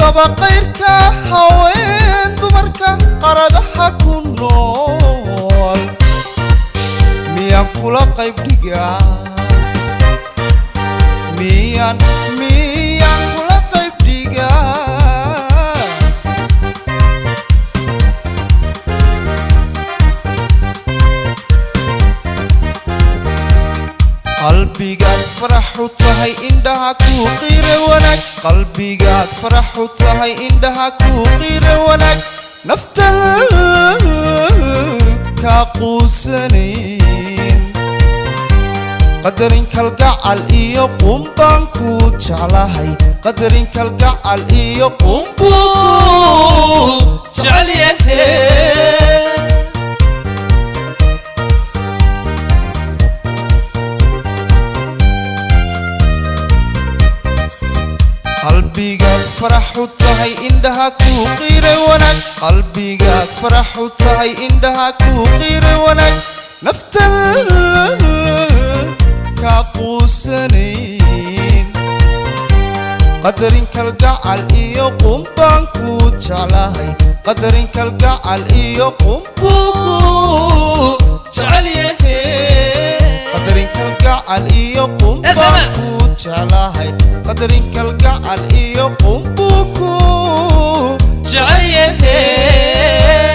haddaba qayrka haween dumarka qaradaha ku nool miyaan kula qayb dhigaa miyaan kula qayb dhigaa qalbigaad farax u tahay indhaha ku qiire wanaag qalbigaad farax u tahay indhaha ku qiire wanaag naftan ka quusanayn qadarin kalgacal iyo qumbaan ku jeclahay qadarin kalgacal iyo qumbuu jecel yahay qalbigaad farax u tahay indhaha ku qiire wanaag qalbigaad farax u tahay indhaha ku qiire wanaag naftan ka quusanayn qadarin kalgacal iyo qumbaan ku jeclahay qadarin kalgacal iyo qumbuu jecel yahay qadarin kalgacal iyo qumbaan ku jeclahay qadarin kalgacal iyo qumbuu ku jecel yahay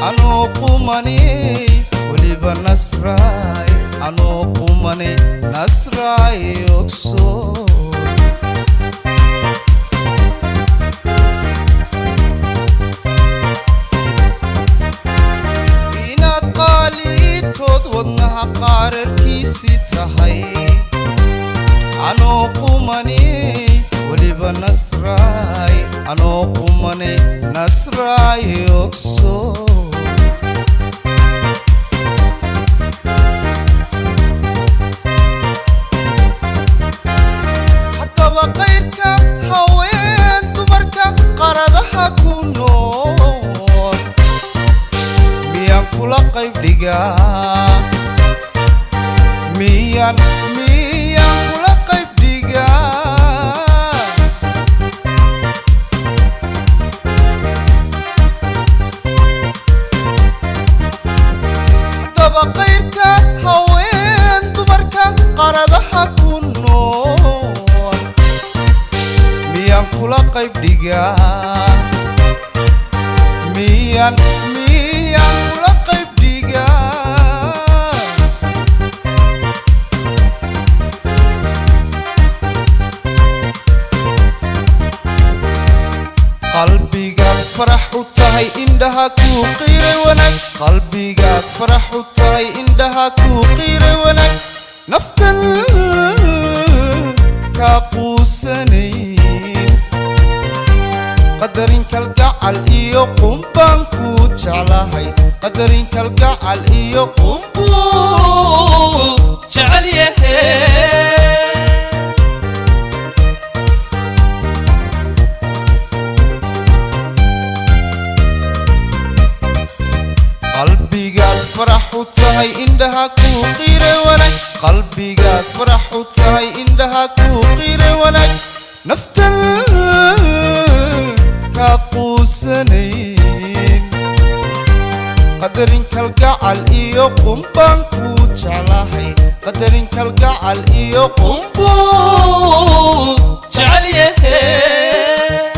anoo qumani waliba nasraay anoo qumani nasraay ogso inaad qaalitood wadnaha qaararkiisii tahay anoo qumani waliba nasraay anoo qumani nasraay ogso haddaba qayrka haween dumarka qaradaha ku nool miyaan kula qayb dhigaa miyaan kula qayb dhigaa qayrka haween dumarka qaradaha ku nool miyaan kula qayb dhigaa miyaan kula qayb dhigaa qalbigaad farax u tahay indhaha ku qiire wanaag qalbigaad farax u tahay indhaha ku qiire wanaag naftan ka quusanayn qadarin kalgacal iyo qumbaan ku jeclahay qadarin kalgacal iyo qumbuu jecel yahay qalbigaad farax u tahay indhaha ku qiire wanaag qalbigaad farax u tahay indhaha ku qiire wanaag naftan ka quusanayn qadarin kalgacal iyo qumbaan ku jeclahay qadarin kalgacal iyo qumbuu jecel yahay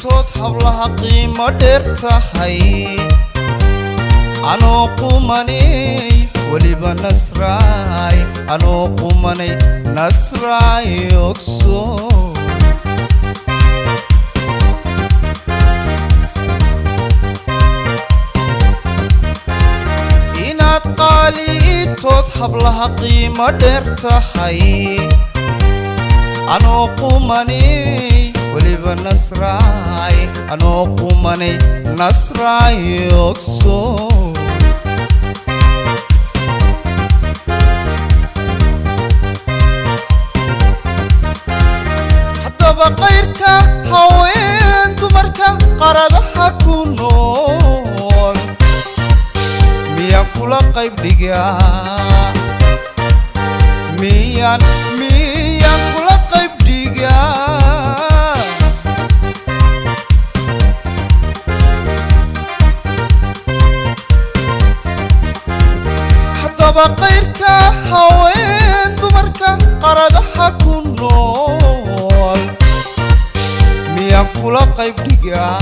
tood hablaha qiimo dheer tahay anoo qumanay weliba nasraay anoo qumanay nasraay ogsoon inaad qaali tood hablaha qiimo dheer tahay anoo qumanay weliba nasraay anoo qumanay nasraay ogsoon haddaba qayrka haween dumarka qaradaha ku nool miyaan kula qayb dhigaa miyaan kula qayb dhigaa haddaba qayrka haween dumarka qaradaha ku nool miyaan kula qayb dhigaa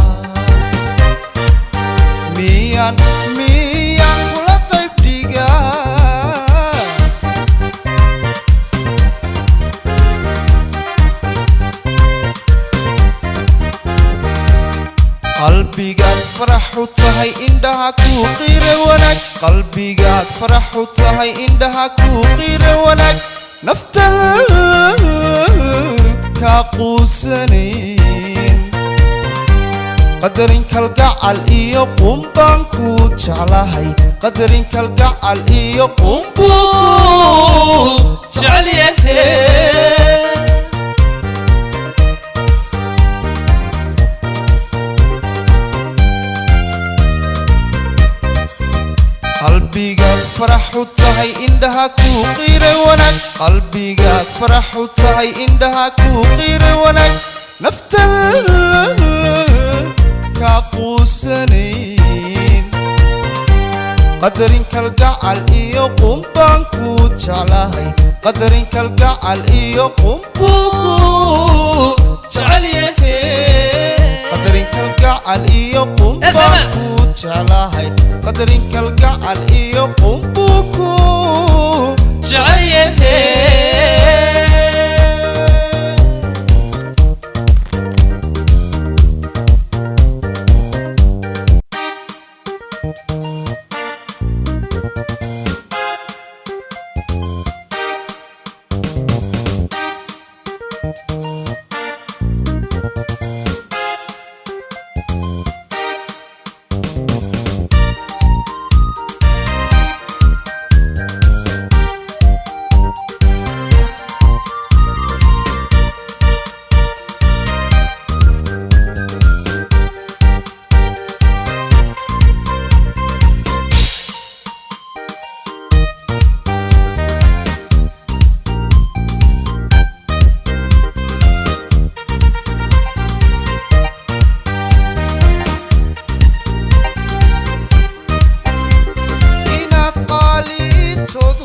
miyaan kula qayb dhigaa qalbigaad farax u tahay indhaha kuu qiire wanaag qalbigaad farax u tahay indhaha kuu qiire wanaag naftan kaa quusanayn qadarin kalgacal iyo qumbaan kuu jeclahay qadarin kalgacal iyo qumbuu jecel yahay qalbigaad farax u tahay indhaha kuu qiire wanaag qalbigaad farax u tahay indhaha kuu qiire wanaag naftan kaa quusanayn qadarin kalgacal iyo qumbaan kuu jeclahay qadarin kalgacal iyo qumbuu jecel yahay qadarin kalgacal iyo qumbaan kuu jeclahay qadarin kalgacal iyo qumbuu kuu jecel yahay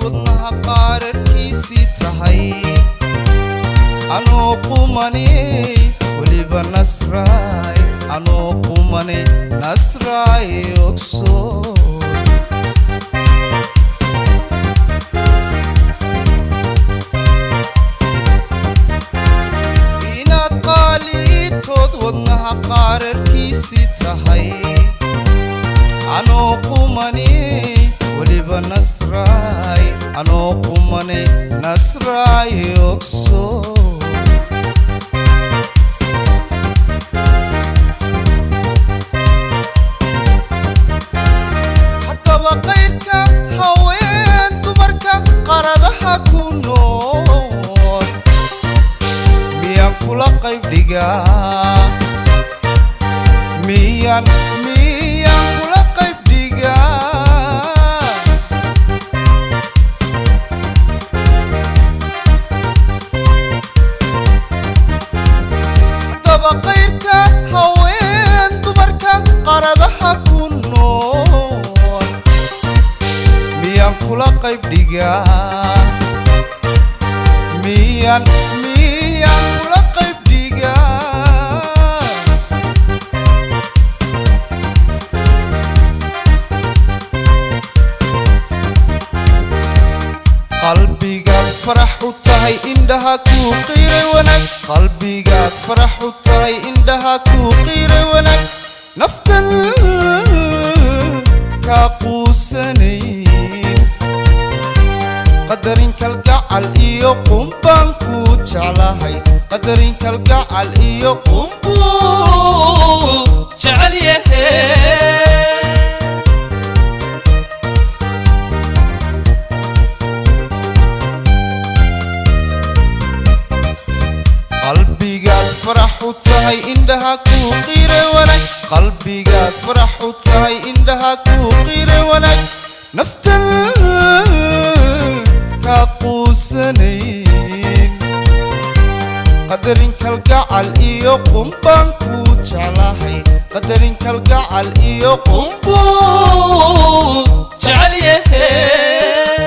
wadnaha qaararkiisii tahay anoo qumanay weliba nasraay anoo qumanay nasraay ogsoon inaad qaaliitood wadnaha qaararkiisii tahay anoo qumanay weliba nasraay anoo qumanay nasraay ogsoon haddaba qayrka haween dumarka qaradaha ku nool miyaan kula qayb dhigaa miyaan kula qayb dhigaa qayrka haween dumarka qaradaha ku nool miyaan kula qayb dhigaa miyaan kula qayb dhigaa indhaha ku qire wanaag qalbigaad farax u tahay indhaha ku qire wanaag naftan ka quusanayn qadarin kalgacal iyo qumbaan ku jeclahay qadarin kalgacal iyo qumbu jecel yahay qalbigaad farax u tahay indhaha ku qire wanaag qalbigaad farax u tahay indhaha ku qire wanaag naftan ka quusanayn qadarin kalgacal iyo qumbaan ku jeclahay qadarin kalgacal iyo qumbu jecel yahay